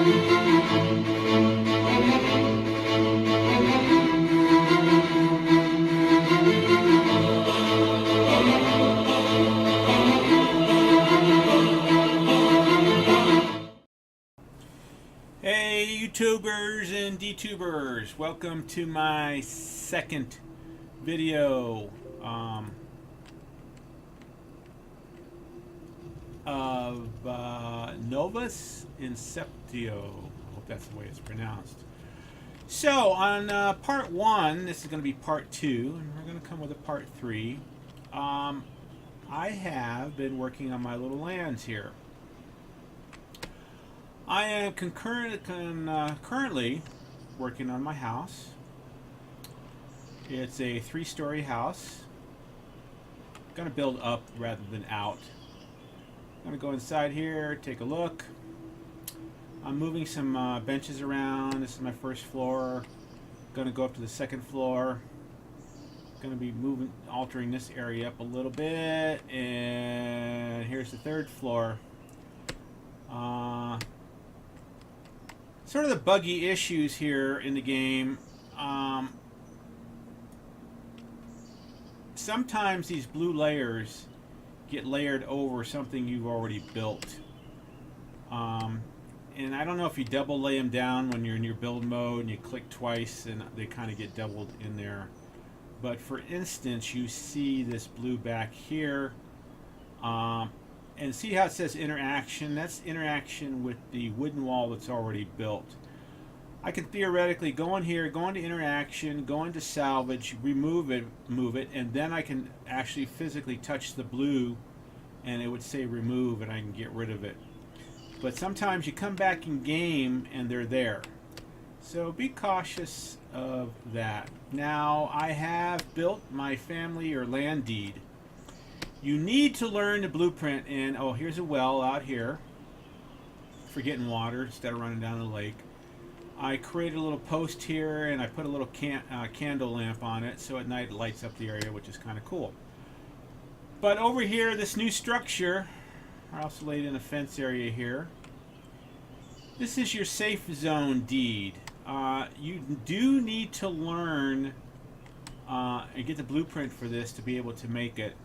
Hey YouTubers and DTubers, welcome to my second video of Novus Inceptio. I hope that's the way it's pronounced. So on part 1, this is going to be part 2, and we're going to come with a part 3. I have been working on my little lands here. I am currently working on my house. It's a 3-story house. I'm going to build up rather than out. I'm going to go inside here, take a look. I'm moving some benches around. This is my first floor. Going to go up to the second floor. Going to be altering this area up a little bit. And here's the third floor. Sort of the buggy issues here in the game. Sometimes these blue layers get layered over something you've already built. And I don't know if you double lay them down when you're in your build mode and you click twice and they kind of get doubled in there. But for instance, you see this blue back here. And see how it says interaction? That's interaction with the wooden wall that's already built. I can theoretically go in here, go into interaction, go into salvage, remove it, move it, and then I can actually physically touch the blue and it would say remove and I can get rid of it. But sometimes you come back in game and they're there. So be cautious of that. Now I have built my family or land deed. You need to learn the blueprint, and oh, here's a well out here for getting water instead of running down the lake. I created a little post here and I put a little candle lamp on it so at night it lights up the area, which is kind of cool. But over here, this new structure, I also laid in a fence area here. This is your safe zone deed. You do need to learn and get the blueprint for this to be able to make it.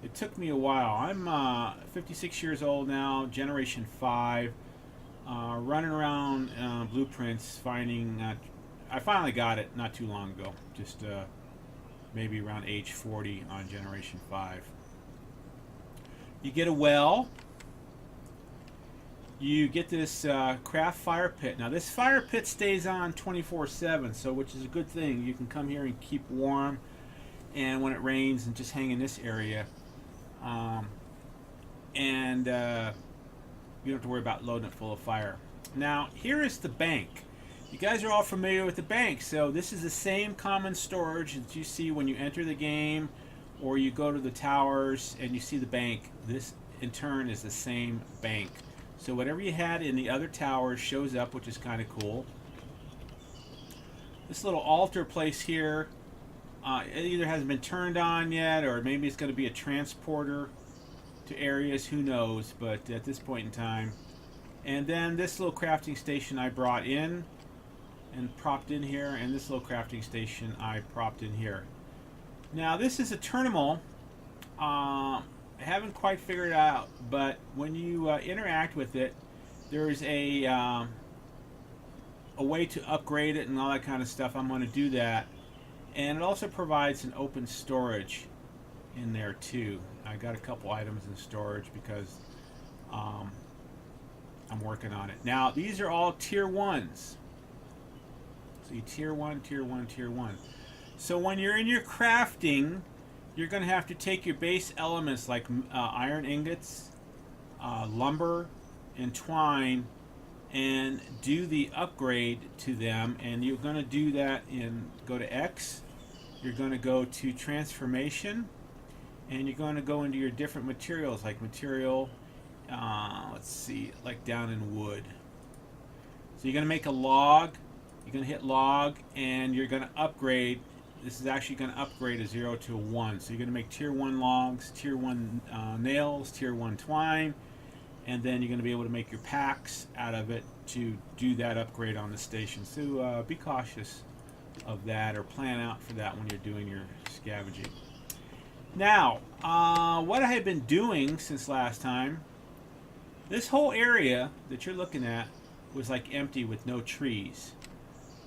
It took me a while. I'm 56 years old now, generation 5, running around blueprints, finding. I finally got it not too long ago, just maybe around age 40 on generation 5. You get a well. You get this craft fire pit. Now this fire pit stays on 24/7, so which is a good thing. You can come here and keep warm, and when it rains, and just hang in this area. You don't have to worry about loading it full of fire. Now here is the bank. You guys are all familiar with the bank, so this is the same common storage that you see when you enter the game or you go to the towers and you see the bank. This in turn is the same bank, so whatever you had in the other towers shows up, which is kind of cool. This little altar place here, it either hasn't been turned on yet, or maybe it's going to be a transporter to areas, who knows, but at this point in time. And then this little crafting station I brought in and propped in here, and this little crafting station I propped in here. Now this is a terminal. I haven't quite figured it out, but when you interact with it, there's a way to upgrade it and all that kind of stuff. I'm going to do that. And it also provides an open storage in there too. I got a couple items in storage because I'm working on it. Now these are all tier 1s. See, tier 1, tier 1, tier 1. So when you're in your crafting, you're going to have to take your base elements like iron ingots, lumber, and twine, and do the upgrade to them. And you're going to do that go to X. You're going to go to transformation, and you're going to go into your different materials, like material, let's see, like down in wood. So you're going to make a log. You're going to hit log, and you're going to upgrade. This is actually going to upgrade a 0 to a 1. So you're going to make tier 1 logs, tier 1 nails, tier 1 twine, and then you're going to be able to make your packs out of it to do that upgrade on the station. So be cautious of that, or plan out for that when you're doing your scavenging. Now, what I have been doing since last time, this whole area that you're looking at was like empty with no trees.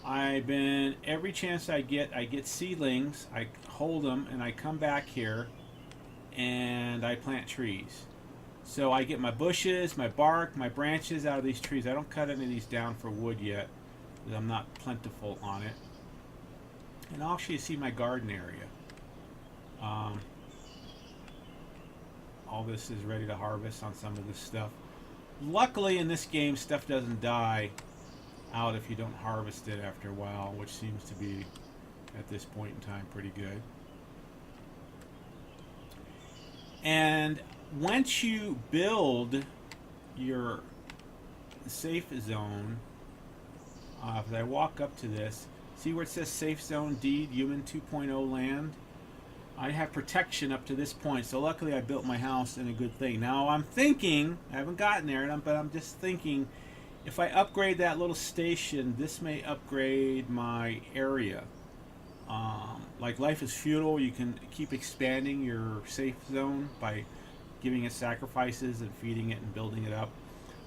I've been, every chance I get seedlings, I hold them, and I come back here and I plant trees. So I get my bushes, my bark, my branches out of these trees. I don't cut any of these down for wood yet, because I'm not plentiful on it. And I'll actually see my garden area. All this is ready to harvest on some of this stuff. Luckily in this game, stuff doesn't die out if you don't harvest it after a while, which seems to be, at this point in time, pretty good. And once you build your safe zone, if I walk up to this, see where it says safe zone deed human 2.0 land? I have protection up to this point, so luckily I built my house in a good thing. Now I'm thinking, I haven't gotten there, but I'm just thinking, if I upgrade that little station, this may upgrade my area. Like Life is Futile, you can keep expanding your safe zone by giving it sacrifices and feeding it and building it up.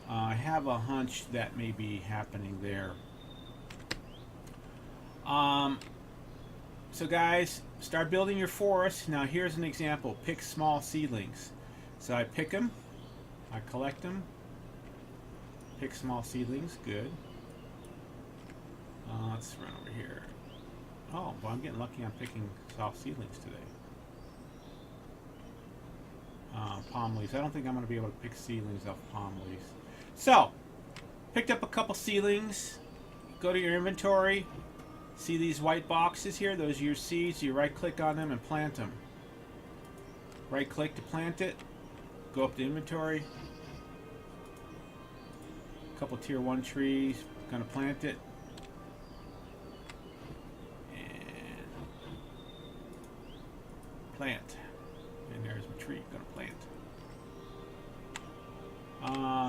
I have a hunch that may be happening there. So guys, start building your forest. Now here's an example. Pick small seedlings. So I pick them, I collect them, pick small seedlings, good. Let's run over here. Oh, well, I'm getting lucky. I'm picking soft seedlings today. Palm leaves. I don't think I'm going to be able to pick seedlings off palm leaves. So, picked up a couple seedlings. Go to your inventory. See these white boxes here? Those are your seeds. You right-click on them and plant them. Right-click to plant it. Go up to inventory. A couple tier 1 trees. Going to plant it. Plant. And there's my tree. Gonna plant.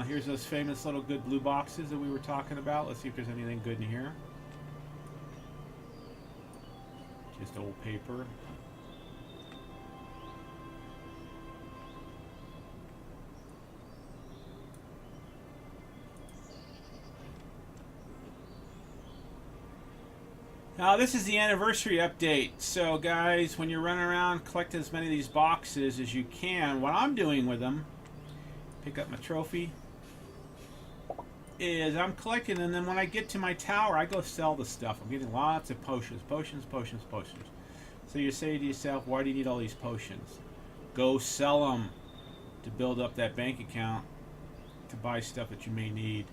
Here's those famous little good blue boxes that we were talking about. Let's see if there's anything good in here. Just old paper. Now this is the anniversary update, so guys, when you're running around, collect as many of these boxes as you can. What I'm doing with them, pick up my trophy, is I'm collecting, and then when I get to my tower, I go sell the stuff. I'm getting lots of potions, potions, potions, potions. So you say to yourself, why do you need all these potions? Go sell them to build up that bank account to buy stuff that you may need.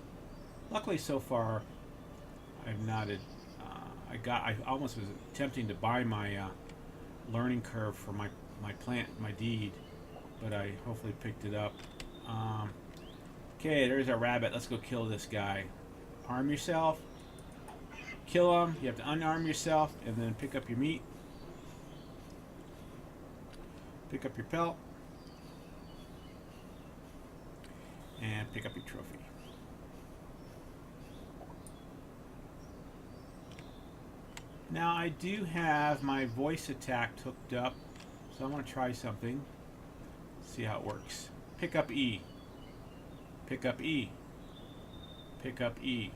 Luckily so far, I've not had... I almost was attempting to buy my learning curve for my deed, but I hopefully picked it up. Okay, there's our rabbit. Let's go kill this guy. Arm yourself. Kill him. You have to unarm yourself and then pick up your meat. Pick up your pelt. And pick up your trophy. Now I do have my voice attack hooked up, so I'm going to try something. See how it works. Pick up E. Pick up E. Pick up E.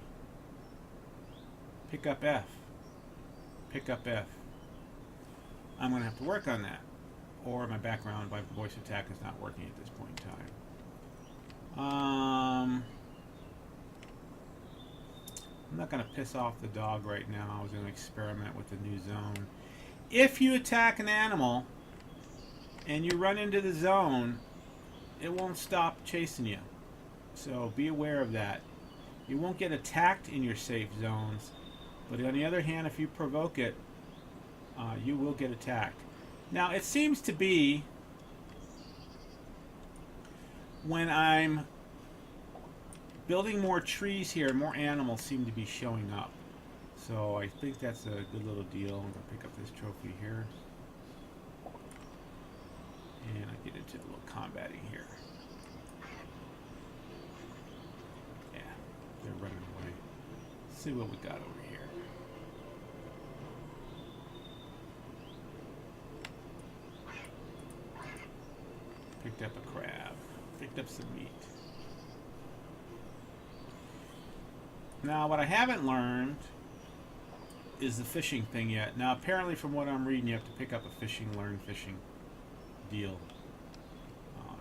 Pick up F. Pick up F. I'm going to have to work on that, or my background by voice attack is not working at this point in time. I'm not going to piss off the dog right now. I was going to experiment with the new zone. If you attack an animal and you run into the zone, it won't stop chasing you. So be aware of that. You won't get attacked in your safe zones, but on the other hand, if you provoke it, you will get attacked. Now, it seems to be when I'm building more trees here, more animals seem to be showing up. So I think that's a good little deal. I'm going to pick up this trophy here. And I get into a little combating here. they're running away. Let's see what we got over here. Picked up a crab. Picked up some meat. Now, what I haven't learned is the fishing thing yet. Now, apparently, from what I'm reading, you have to pick up a learn fishing deal.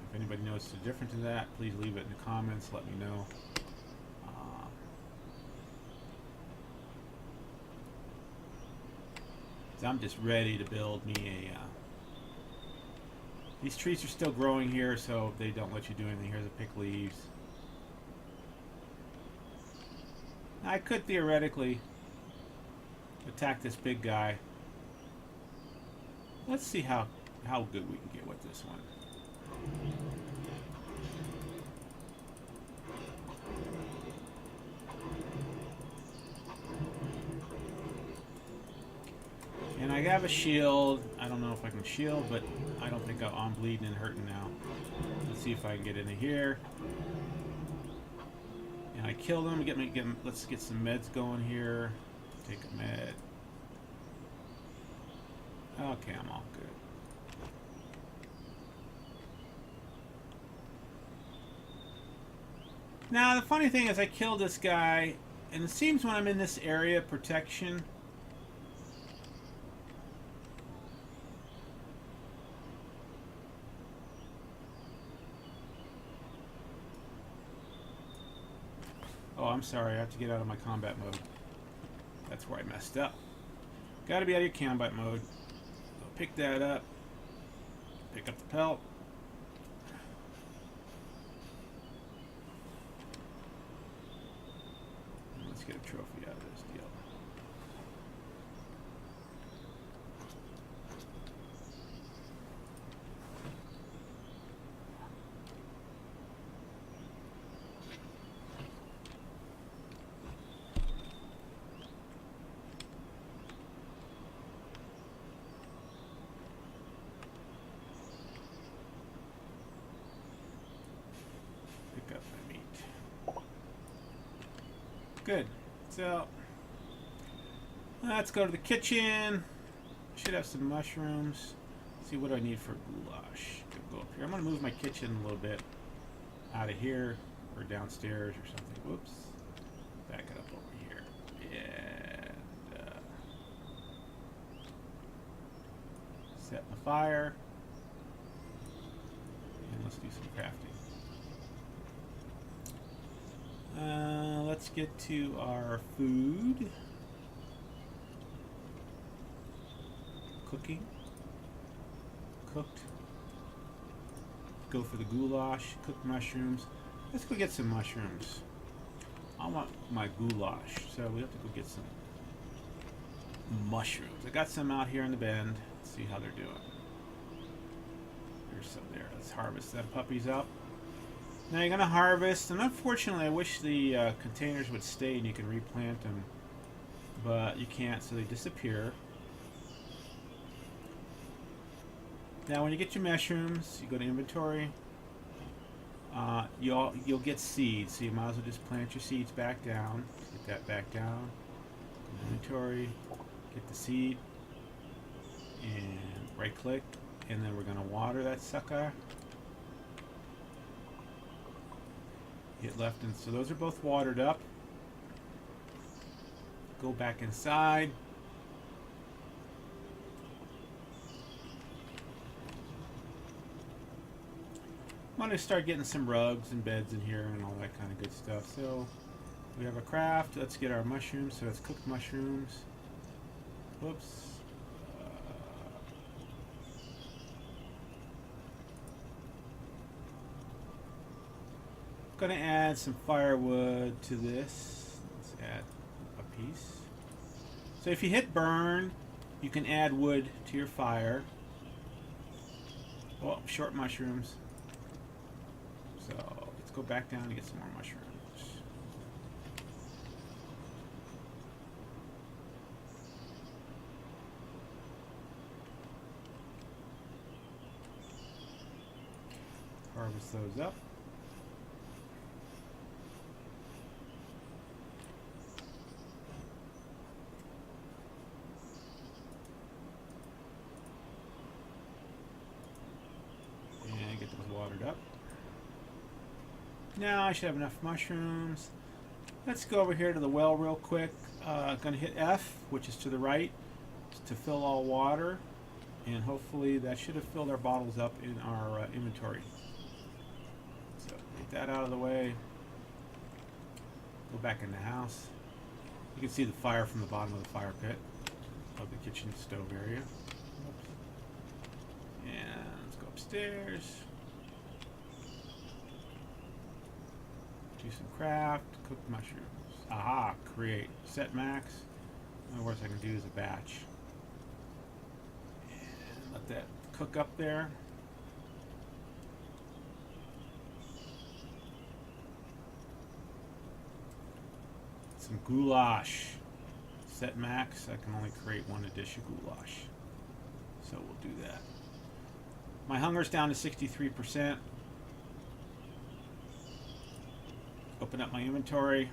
If anybody knows the difference in that, please leave it in the comments. Let me know. So I'm just ready to build me a... these trees are still growing here, so they don't let you do anything. Here's a pick leaves. I could theoretically attack this big guy. Let's see how good we can get with this one. And I have a shield. I don't know if I can shield, but I don't think I'm bleeding and hurting now. Let's see if I can get into here. And I kill them. Let's get some meds going here. Take a med. Okay, I'm all good. Now, the funny thing is I killed this guy, and it seems when I'm in this area of protection, oh, I'm sorry, I have to get out of my combat mode. That's where I messed up. Gotta be out of your combat mode. So pick that up. Pick up the pelt. And let's get a trophy out of this deal. Good. So let's go to the kitchen. Should have some mushrooms. See what I need for goulash. Go up here. I'm going to move my kitchen a little bit out of here or downstairs or something. Whoops. Back it up over here. And set the fire. And let's do some crafting. Let's get to our food. Cooking. Cooked. Go for the goulash. Cooked mushrooms. Let's go get some mushrooms. I want my goulash, so we have to go get some mushrooms. I got some out here in the bend. Let's see how they're doing. There's some there. Let's harvest them puppies up. Now you're going to harvest, and unfortunately I wish the containers would stay and you can replant them, but you can't, so they disappear. Now when you get your mushrooms, you go to inventory, you'll get seeds, so you might as well just plant your seeds back down. Get that back down, inventory, get the seed, and right click, and then we're going to water that sucker. Hit left, and so those are both watered up. Go back inside. I'm going to start getting some rugs and beds in here and all that kind of good stuff. So we have a craft. Let's get our mushrooms. So it's cooked mushrooms. Whoops. Going to add some firewood to this. Let's add a piece. So if you hit burn, you can add wood to your fire. Oh, short mushrooms. So let's go back down and get some more mushrooms. Harvest those up. Now I should have enough mushrooms. Let's go over here to the well real quick. Gonna hit F, which is to the right, to fill all water. And hopefully that should have filled our bottles up in our inventory. So get that out of the way. Go back in the house. You can see the fire from the bottom of the fire pit of the kitchen stove area. Oops. And let's go upstairs. Do some craft, cook mushrooms. Aha, create. Set max. The worst I can do is a batch. And let that cook up there. Some goulash. Set max. I can only create one dish of goulash. So we'll do that. My hunger's down to 63%. Open up my inventory.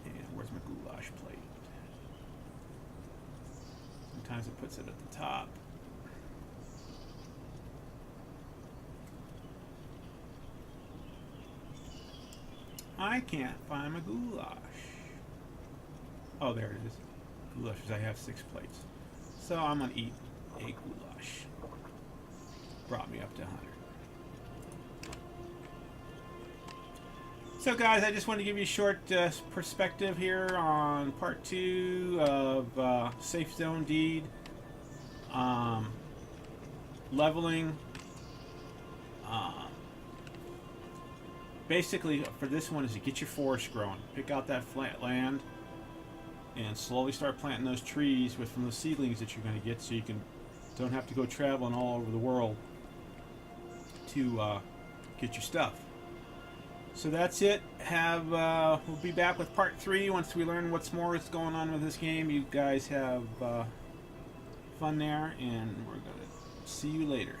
And where's my goulash plate? Sometimes it puts it at the top. I can't find my goulash. Oh, there it is. Goulashes. I have 6 plates. So I'm going to eat a goulash. Brought me up to 100. So guys, I just want to give you a short perspective here on part 2 of Safe Zone Deed. Leveling. Basically, for this one is to get your forest growing. Pick out that flat land and slowly start planting those trees from the seedlings that you're going to get, so you don't have to go traveling all over the world to get your stuff. So that's it. We'll be back with part 3 once we learn what's more is going on with this game. You guys have fun there, and we're gonna see you later.